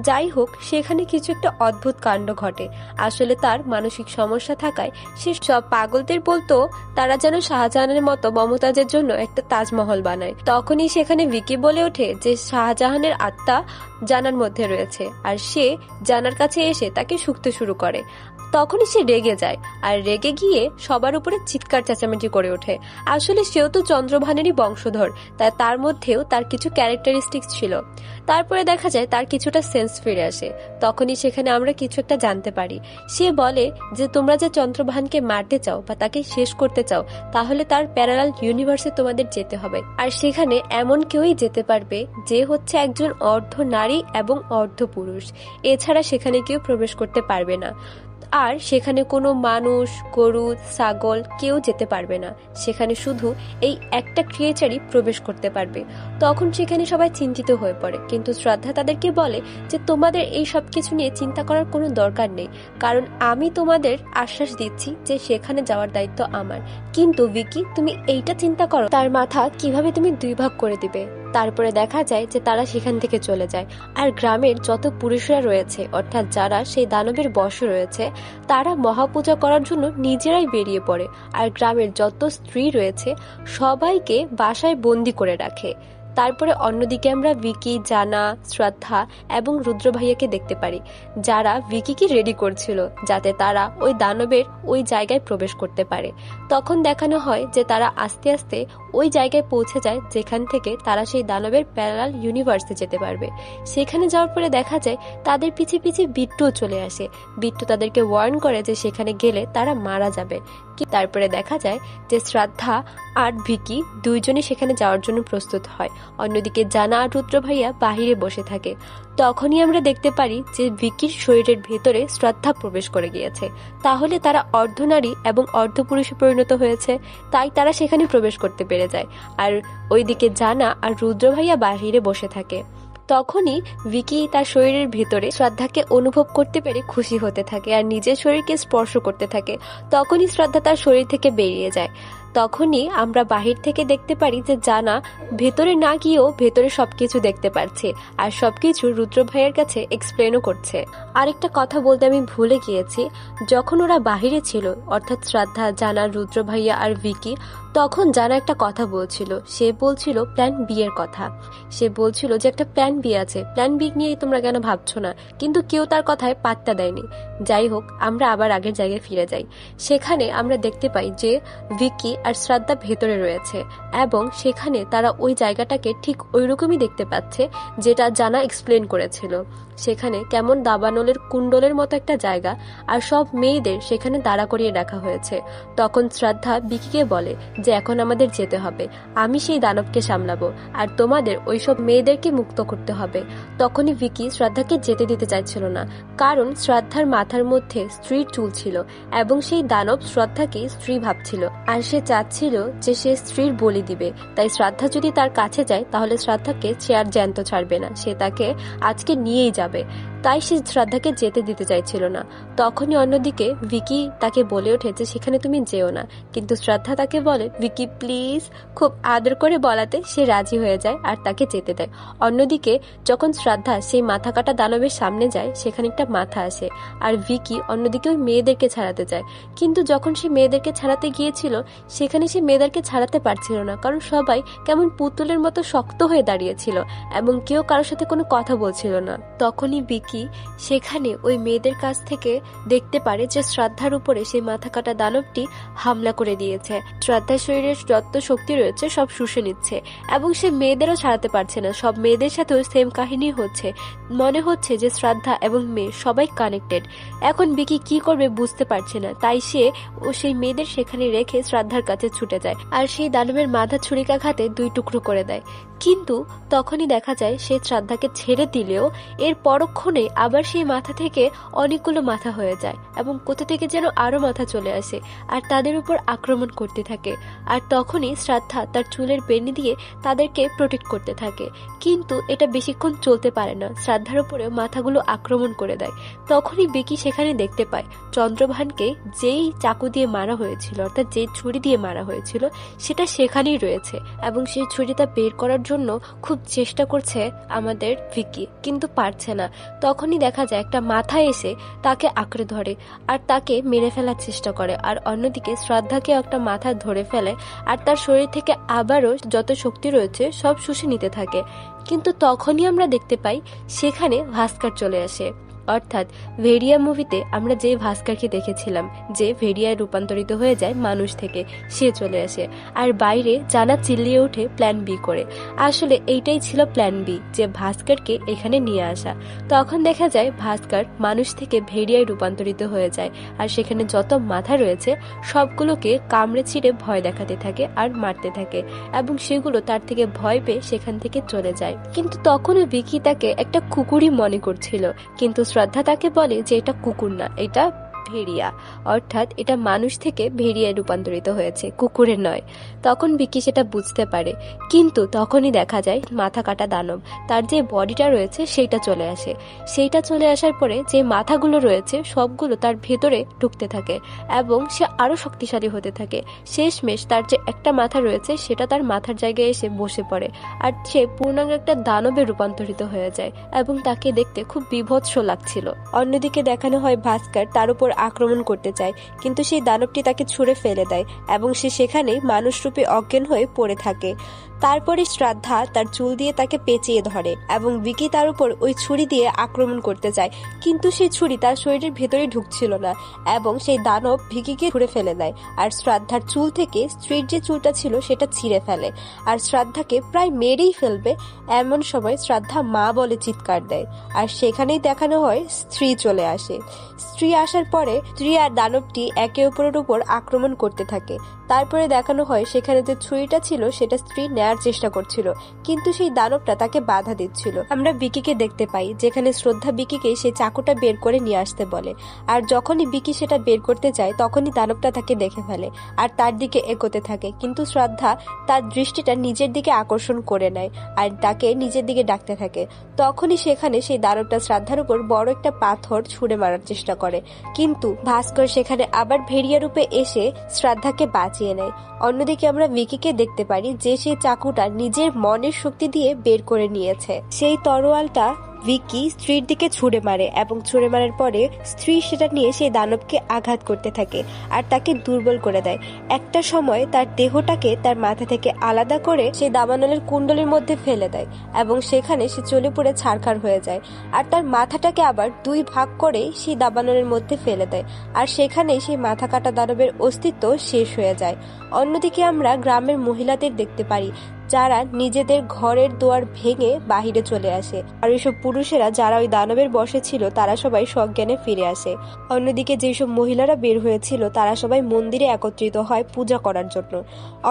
যাই হোক, সেখানে কিছু একটা অদ্ভুত কাণ্ড ঘটে। আসলে তার মানসিক সমস্যা থাকায় সে সব পাগলদের বলতো তারা যেন শাহজাহানের মতো মমতাজের জন্য একটা তাজমহল বানায়। তখনই সেখানে ভিকি বলে ওঠে যে শাহজাহানের আত্মা জানার মধ্যে রয়েছে আর সে জানার কাছে এসে তাকে শুকতে শুরু করে। তখনই সে রেগে যায় আর রেগে গিয়ে সবার উপরে চিৎকার চেঁচামেচি করে ওঠে। আসলে সেও তো চন্দ্রভানেরই বংশধর, তাই তার মধ্যেও তার কিছু ক্যারেক্টারিস্টিক্স ছিল। তারপরে দেখা যায় তার কিছুটা সেন্স ফিরে আসে। তখনই সেখানে আমরা কিছু একটা জানতে পারি। সে বলে যে তোমরা যে চন্দ্রভানকে মারতে চাও বা তাকে শেষ করতে চাও তাহলে তার প্যারালাল ইউনিভার্সে তোমাদের যেতে হবে, আর সেখানে এমন কেউই যেতে পারবে যে হচ্ছে একজন অর্ধ নারী এবং অর্ধ পুরুষ। এছাড়া সেখানে কেউ প্রবেশ করতে পারবে না। আর সেখানে কোনো মানুষ, গরু, ছাগল কেউ যেতে পারবে না। সেখানে শুধু এই একটা ক্রিয়েচারই প্রবেশ করতে পারবে। তখন সেখানে সবাই চিন্তিত হয়ে পড়ে, কিন্তু শ্রদ্ধা তাদেরকে বলে যে তোমাদের এই সব কিছু নিয়ে চিন্তা করার কোনো দরকার নেই, কারণ আমি তোমাদের আশ্বাস দিচ্ছি যে সেখানে যাওয়ার দায়িত্ব আমার। কিন্তু ভিকি, তুমি এইটা চিন্তা করো তার মাথা কিভাবে তুমি 2 ভাগ করে দিবে। তারপরে দেখা যায় যে তারা সেখান থেকে চলে যায় আর গ্রামের যত পুরুষরা রয়েছে, অর্থাৎ যারা সেই দানবের বশে রয়েছে, তারা মহাপূজা করার জন্য নিজেরাই বেরিয়ে পড়ে আর গ্রামের যত স্ত্রী রয়েছে সবাইকে বাসায় বন্দি করে রাখে। তারপরে অন্যদিকে আমরা ভিকি, জানা, শ্রদ্ধা এবং রুদ্র ভাইয়াকে দেখতে পারি যারা ভিকিকে রেডি করছিল যাতে তারা ওই দানবের ওই জায়গায় প্রবেশ করতে পারে। তখন দেখানো হয় যে তারা আস্তে আস্তে ওই জায়গায় পৌঁছে যায় যেখান থেকে তারা সেই দানবের প্যারালাল ইউনিভার্সে যেতে পারবে। সেখানে যাওয়ার পরে দেখা যায় তাদের পিছে পিছে বিট্টুও চলে আসে। বিট্টু তাদেরকে ওয়ার্ন করে যে সেখানে গেলে তারা মারা যাবে। তারপরে দেখা যায় যে শ্রদ্ধা আর ভিকি দুইজনই সেখানে যাওয়ার জন্য প্রস্তুত হয়। অন্যদিকে জানা আর রুদ্র ভাইয়া বাহিরে বসে থাকে। তখনই আমরা দেখতে পারি যে ভিকির শরীরের ভেতরে শ্রদ্ধা প্রবেশ করে গিয়েছে। তাহলে তারা অর্ধনারী এবং অর্ধপুরুষে পরিণত হয়েছে, তাই তারা সেখানে প্রবেশ করতে পেরে যায়। আর ওইদিকে জানা আর রুদ্র ভাইয়া বাহিরে বসে থাকে। তখনই ভিকি তার শরীরের ভেতরে শ্রদ্ধাকে অনুভব করতে পেরে খুশি হতে থাকে আর নিজের শরীরকে স্পর্শ করতে থাকে। তখনই শ্রদ্ধা তার শরীর থেকে বেরিয়ে যায়। তখনই আমরা বাহির থেকে দেখতে পারি যে জানা ভেতরে না গিয়েও ভেতরে সবকিছু দেখতে পাচ্ছে আর সবকিছু রুদ্র ভাইয়ের কাছে এক্সপ্লেনও করছে। আরেকটা কথা বলতে আমি ভুলে গিয়েছি, যখন ওরা বাহিরে ছিল অর্থাৎ শ্রদ্ধা, জানা, রুদ্র ভাইয়া আর ভিকি, তখন জানা একটা কথা বলছিল, সে বলছিল প্ল্যান বি এর কথা। সে বলছিল যে একটা প্ল্যান বি আছে, প্ল্যান বি নিয়েই তোমরা কেন ভাবছো না, কিন্তু কেউ তার কথায় পাত্তা দেয়নি। যাই হোক, আমরা আবার আগের জায়গায় ফিরে যাই। সেখানে আমরা দেখতে পাই যে ভিকি আর শ্রাদ্ধা ভেতরে রয়েছে এবং সেখানে তারা ওই জায়গাটাকে ঠিক ওইরকমই দেখতে পাচ্ছে যেটা জানা এক্সপ্লেন করেছিল। সেখানে কেমন দাবানলের কুণ্ডলের মতো একটা জায়গা, আর সব মেয়েদের সেখানে দাঁড়া করিয়ে রাখা হয়েছে। তখন শ্রাদ্ধা ভিকিকে বলে যে এখন আমাদের যেতে হবে, আমি সেই দানবকে সামলাবো, আর তোমাদের ওইসব মেয়েদেরকে মুক্ত করতে হবে। তখনই ভিকি শ্রাদ্ধাকে যেতে দিতে চাইছিল না, কারণ শ্রাদ্ধার মাথার মধ্যে স্ত্রীর চুল ছিল এবং সেই দানব শ্রদ্ধাকে স্ত্রী ভাবছিল, আর সে চাচ্ছিল যে সে স্ত্রীর বলি দিবে। তাই শ্রাদ্ধা যদি তার কাছে যায় তাহলে শ্রাদ্ধাকে সে আর জ্যান্ত ছাড়বে না, সে তাকে আজকে নিয়েই যাবে। তাই সে শ্রাদ্ধাকে যেতে দিতে চাইছিল না। তখনই অন্যদিকে ভিকি তাকে বলে ওঠে যে সেখানে তুমি যেও না, কিন্তু শ্রাদ্ধা তাকে বলে ভিকি প্লিজ, খুব আদর করে বলাতে সে রাজি হয়ে যায় আর তাকে যেতে দেয়। অন্যদিকে যখন শ্রাদ্ধা সেই মাথা কাটা দানবের সামনে যায়, সেখানে একটা মাথা আসে, আর ভিকি অন্যদিকে ওই মেয়েদেরকে ছাড়াতে যায়। কিন্তু যখন সে মেয়েদেরকে ছাড়াতে গিয়েছিল, সেখানে সে মেয়েদেরকে ছাড়াতে পারছিল না, কারণ সবাই কেমন পুতুলের মতো শক্ত হয়ে দাঁড়িয়েছিল এবং কেউ কারোর সাথে কোনো কথা বলছিল না। তখনই ভিকি সেখানে ওই মেয়েদের কাছ থেকে দেখতে পারে যে শ্রাদ্ধার উপরে সেই মাথা কাটা দানবটি হামলা করে দিয়েছে। শ্রাদ্ধার শরীরের যত শক্তি রয়েছে সব শুষে নিচ্ছে এবং সে মেয়েদেরও ছাড়াতে পারছে না। সব মেয়েদের সাথেও সেম কাহিনী হচ্ছে, মনে হচ্ছে যে শ্রাদ্ধা এবং মেয়ে সবাই কানেক্টেড। এখন ভিকি কি করবে বুঝতে পারছে না, তাই সে সেই মেয়েদের সেখানে রেখে শ্রাদ্ধার কাছে ছুটে যায় আর সেই দানবের মাথা ছুরিকাঘাতে 2 টুকরো করে দেয়। কিন্তু তখনই দেখা যায় সে শ্রাদ্ধাকে ছেড়ে দিলেও এর পরক্ষণে আবার সেই মাথা থেকে অনেকগুলো মাথা হয়ে যায় এবং কোথা থেকে যেন আরো মাথা চলে আসে আর তাদের উপর আক্রমণ করতে থাকে। আর তখনই শ্রাদ্ধা তার চুলের বেনি দিয়ে তাদেরকে প্রোটেক্ট করতে থাকে, কিন্তু এটা বেশিক্ষণ চলতে পারে না, শ্রাদ্ধার উপরে মাথাগুলো আক্রমণ করে দেয়। তখনই ভিকি সেখানে দেখতে পায় চন্দ্রভানকে যেই চাকু দিয়ে মারা হয়েছিল, অর্থাৎ যে ছুরি দিয়ে মারা হয়েছিল, সেটা সেখানেই রয়েছে এবং সেই ছুরিটা বের করার জন্য খুব চেষ্টা করছে আমাদের ভিকি, কিন্তু পারছে না। তখনই দেখা যায় একটা মাথা এসে তাকে আঁকড়ে ধরে আর তাকে মেরে ফেলার চেষ্টা করে, আর অন্যদিকে শ্রদ্ধাকে একটা মাথা ধরে ফেলে আর তার শরীর থেকে আবারও যত শক্তি রয়েছে সব শুষে নিতে থাকে। কিন্তু তখনই আমরা দেখতে পাই সেখানে ভাস্কর চলে আসে, অর্থাৎ ভেরিয়া মুভিতে আমরা যে ভাস্করকে দেখেছিলাম যে ভেরিয়ায় রূপান্তরিত হয়ে যায় মানুষ থেকে, সে চলে আসে আর বাইরে জানা চিল্লিয়ে ওঠে প্ল্যান বি করে। আসলে এইটাই ছিল প্ল্যান বি, যে ভাস্করকে এখানে নিয়ে আসা। তখন দেখা যায় ভাস্কর মানুষ থেকে ভেরিয়ায় রূপান্তরিত হয়ে যায় আর সেখানে যত মাথা রয়েছে সবগুলোকে কামড়ে ছিঁড়ে ভয় দেখাতে থাকে আর মারতে থাকে এবং সেগুলো তার থেকে ভয় পেয়ে সেখান থেকে চলে যায়। কিন্তু তখনও ভিকি তাকে একটা কুকুরই মনে করছিল, কিন্তু শ্রদ্ধা তাকে বলে যে এটা কুকুর না, এটা ভেড়িয়া, অর্থাৎ এটা মানুষ থেকে ভেড়িয়ায় রূপান্তরিত হয়েছে, কুকুরের নয়। তখন ভিকি সেটা বুঝতে পারে, কিন্তু তখনই দেখা যায় মাথা কাটা দানব তার যে বডিটা রয়েছে সেইটা চলে আসে। সেইটা চলে আসার পরে যে মাথাগুলো রয়েছে সবগুলো তার ভেতরে ঢুকতে থাকে এবং সে আরো শক্তিশালী হতে থাকে। শেষমেশ তার যে একটা মাথা রয়েছে সেটা তার মাথার জায়গায় এসে বসে পড়ে আর সে পূর্ণাঙ্গ একটা দানবে রূপান্তরিত হয়ে যায় এবং তাকে দেখতে খুব বীভৎস লাগছিল। অন্যদিকে দেখানো হয় ভাস্কর তার উপর আক্রমণ করতে চায়, কিন্তু সেই দানবটি তাকে ছুঁড়ে ফেলে দেয় এবং সে সেখানেই মানুষ রূপে অজ্ঞান হয়ে পড়ে থাকে। তারপরে শ্রদ্ধা তার চুল দিয়ে তাকে পেঁচিয়ে ধরে এবং ভিকি তার উপর ওই ছুরি দিয়ে আক্রমণ করতে চায়, কিন্তু সেই ছুরি তার শরীরের ভেতরে ঢুকছিল না এবং সেই দানব ভিকিকে ছুঁড়ে ফেলে দেয় আর শ্রদ্ধার চুল থেকে স্ত্রীর যে চুলটা ছিল সেটা ছিঁড়ে ফেলে আর শ্রদ্ধাকে প্রায় মেরেই ফেলবে। এমন সময় শ্রদ্ধা মা বলে চিৎকার দেয় আর সেখানেই দেখানো হয় স্ত্রী চলে আসে। স্ত্রী আসার পরে স্ত্রী আর দানবটি একে অপরের উপর আক্রমণ করতে থাকে। তারপরে দেখানো হয় সেখানে যে ছুরিটা ছিল সেটা স্ত্রী নেয়ার চেষ্টা করছিল, কিন্তু সেই দানবটা তাকে বাধা দিচ্ছিল। আমরা ভিকিকে দেখতে পাই যেখানে শ্রদ্ধা ভিকিকে সেই চাকুটা বের করে নিয়ে আসতে বলে, আর যখনই ভিকি সেটা বের করতে যায় তখনই দানবটা তাকে দেখে ফেলে আর তার দিকে এগোতে থাকে, কিন্তু শ্রদ্ধা তার দৃষ্টিটা নিজের দিকে আকর্ষণ করে নেয় আর তাকে নিজের দিকে ডাকতে থাকে। তখনই সেখানে সেই দানবটা শ্রদ্ধার উপর বড় একটা পাথর ছুঁড়ে মারার চেষ্টা করে, কিন্তু ভাস্কর সেখানে আবার ভেড়িয়া রূপে এসে শ্রদ্ধাকে বাঁচিয়ে নেয়। অন্যদিকে আমরা ভিকিকে দেখতে পারি যে সেই চাকুটা নিজের মনের শক্তি দিয়ে বের করে নিয়েছে। সেই তরোয়ালটা ভিকি স্ত্রীর দিকে ছুঁড়ে মারে এবং ছুঁড়ে মারার পরে স্ত্রী সেটা নিয়ে সেই দানবকে আঘাত করতে থাকে আর তাকে দুর্বল করে দেয়। একটা সময় তার দেহটাকে তার মাথা থেকে আলাদা করে সেই দাবানলের কুণ্ডলীর মধ্যে ফেলে দেয় এবং সেখানে সে চলে পড়ে ছারখার হয়ে যায়। আর তার মাথাটাকে আবার 2 ভাগ করে সেই দাবানলের মধ্যে ফেলে দেয় আর সেখানেই সেই মাথা কাটা দানবের অস্তিত্ব শেষ হয়ে যায়। অন্যদিকে আমরা গ্রামের মহিলাদের দেখতে পারি যারা নিজেদের ঘরের দুয়ার ভেঙে বাহিরে চলে আসে আর এইসব পুরুষেরা যারা ওই দানবের বশে ছিল তারা সবাই সজ্ঞানে ফিরে আসে। অন্যদিকে যেসব মহিলারা বের হয়েছিল তারা সবাই মন্দিরে একত্রিত হয় পূজা করার জন্য।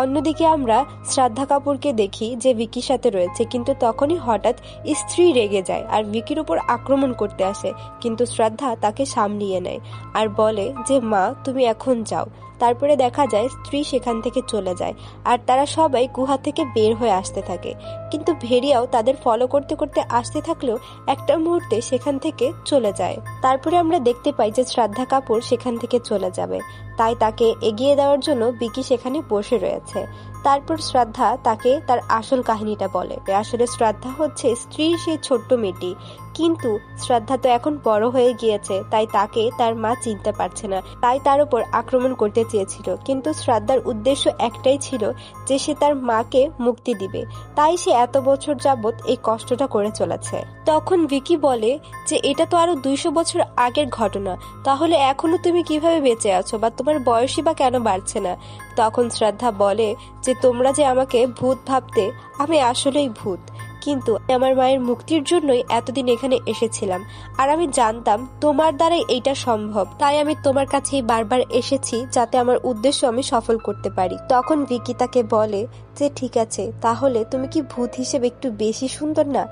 অন্যদিকে আমরা শ্রদ্ধা কাপুরকে দেখি যে ভিকির সাথে রয়েছে, কিন্তু তখনই হঠাৎ স্ত্রী রেগে যায় আর ভিকির উপর আক্রমণ করতে আসে, কিন্তু শ্রদ্ধা তাকে সামলিয়ে নেয় আর বলে যে মা তুমি এখন যাও। তারপরে দেখা যায় স্ত্রী সেখান থেকে চলে যায় আর তারা সবাই গুহা থেকে বের হয়ে আসতে থাকে, কিন্তু ভেড়িয়াও তাদের ফলো করতে করতে আসতে থাকলেও একটা মুহূর্তে সেখান থেকে চলে যায়। তারপরে আমরা দেখতে পাই যে শ্রদ্ধা কাপুর সেখান থেকে চলে যাবে, তাই তাকে এগিয়ে দেওয়ার জন্য বিকি সেখানে বসে রয়েছে। তারপর শ্রদ্ধা তাকে তার আসল কাহিনীটা বলে। আসলে শ্রদ্ধা হচ্ছে স্ত্রীর সেই ছোট্ট মেয়েটি, কিন্তু শ্রদ্ধা তো এখন বড় হয়ে গিয়েছে, তাই তাকে তার মা চিনতে পারছে না, তাই তার উপর আক্রমণ করতে চেয়েছিল। কিন্তু শ্রদ্ধার উদ্দেশ্য একটাই ছিল যে সে তার মাকে মুক্তি দিবে, তাই সে এত বছর যাবত এই কষ্টটা করে চলেছে। তখন ভিকি বলে যে এটা তো আরো 200 বছর আগের ঘটনা, তাহলে এখনো তুমি কিভাবে বেঁচে আছো বা তোমার বয়সই বা কেন বাড়ছে না? তখন শ্রদ্ধা বলে যে তোমরা যে আমাকে ভূত ভাবতে, আমি আসলেই ভূত, কিন্তু আমার মায়ের মুক্তির জন্যই এতদিন এখানে এসেছিলাম আর আমি জানতাম তোমার দ্বারাই এইটা সম্ভব, তাই আমি তোমার কাছেই বারবার এসেছি যাতে আমার উদ্দেশ্য আমি সফল করতে পারি। তখন ভিকি তাকে বলে যে ঠিক আছে, তাহলে তুমি কি ভূত হিসেবে একটু বেশি সুন্দর না?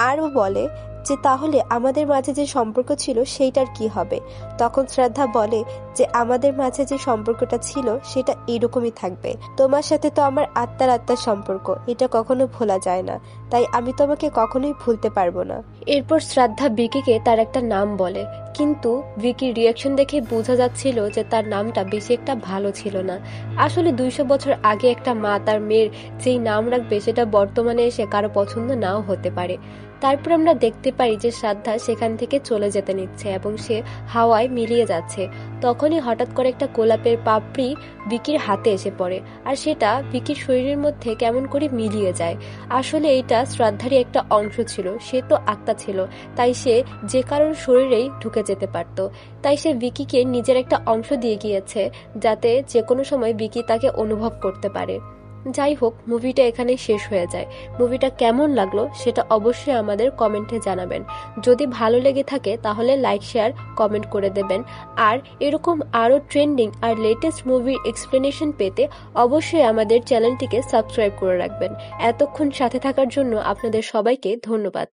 আরও বলে যে তাহলে আমাদের মাঝে যে সম্পর্ক ছিল সেইটার কি হবে? তখন শ্রদ্ধা বলে যে আমাদের মাঝে যে সম্পর্কটা ছিল সেটা এরকমই থাকবে, তোমার সাথে তো আমার আত্মার সম্পর্ক, এটা কখনো ভোলা যায় না, তাই আমি তোমাকে কখনোই ভুলতে পারবো না। এরপর শ্রদ্ধা ভিকিকে তার একটা নাম বলে, কিন্তু ভিকির রিয়াকশন দেখে বোঝা যাচ্ছিল যে তার নামটা বেশি একটা ভালো ছিল না। আসলে 200 বছর আগে একটা মা তার মেয়ের যেই নাম রাখবে সেটা বর্তমানে এসে কারো পছন্দ নাও হতে পারে। তারপর আমরা দেখতে পাই যে শ্রদ্ধা সেখান থেকে চলে যেতে নিচ্ছে এবং সে হাওয়ায় মিলিয়ে যাচ্ছে। তখনই হঠাৎ করে একটা গোলাপের পাপড়ি ভিকির হাতে এসে পড়ে আর সেটা ভিকির শরীরের মধ্যে কেমন করে মিলিয়ে যায়। আসলে এইটা শ্রদ্ধারই একটা অংশ ছিল, সে তো আত্মা ছিল, তাই সে যে কারোর শরীরেই ঢুকে যেতে পারত। তাই সে ভিকিকে নিজের একটা অংশ দিয়ে গিয়েছে যাতে যে কোনো সময় ভিকি তাকে অনুভব করতে পারে। যাই হোক, মুভিটা এখানে শেষ হয়ে যায়। মুভিটা কেমন লাগলো সেটা অবশ্যই আমাদের কমেন্টে জানাবেন। যদি ভালো লেগে থাকে তাহলে লাইক শেয়ার কমেন্ট করে দেবেন। আর এরকম আরও ট্রেন্ডিং আর লেটেস্ট মুভির এক্সপ্লেনেশন পেতে অবশ্যই আমাদের চ্যানেলটিকে সাবস্ক্রাইব করে রাখবেন। এতক্ষণ সাথে থাকার জন্য আপনাদের সবাইকে ধন্যবাদ।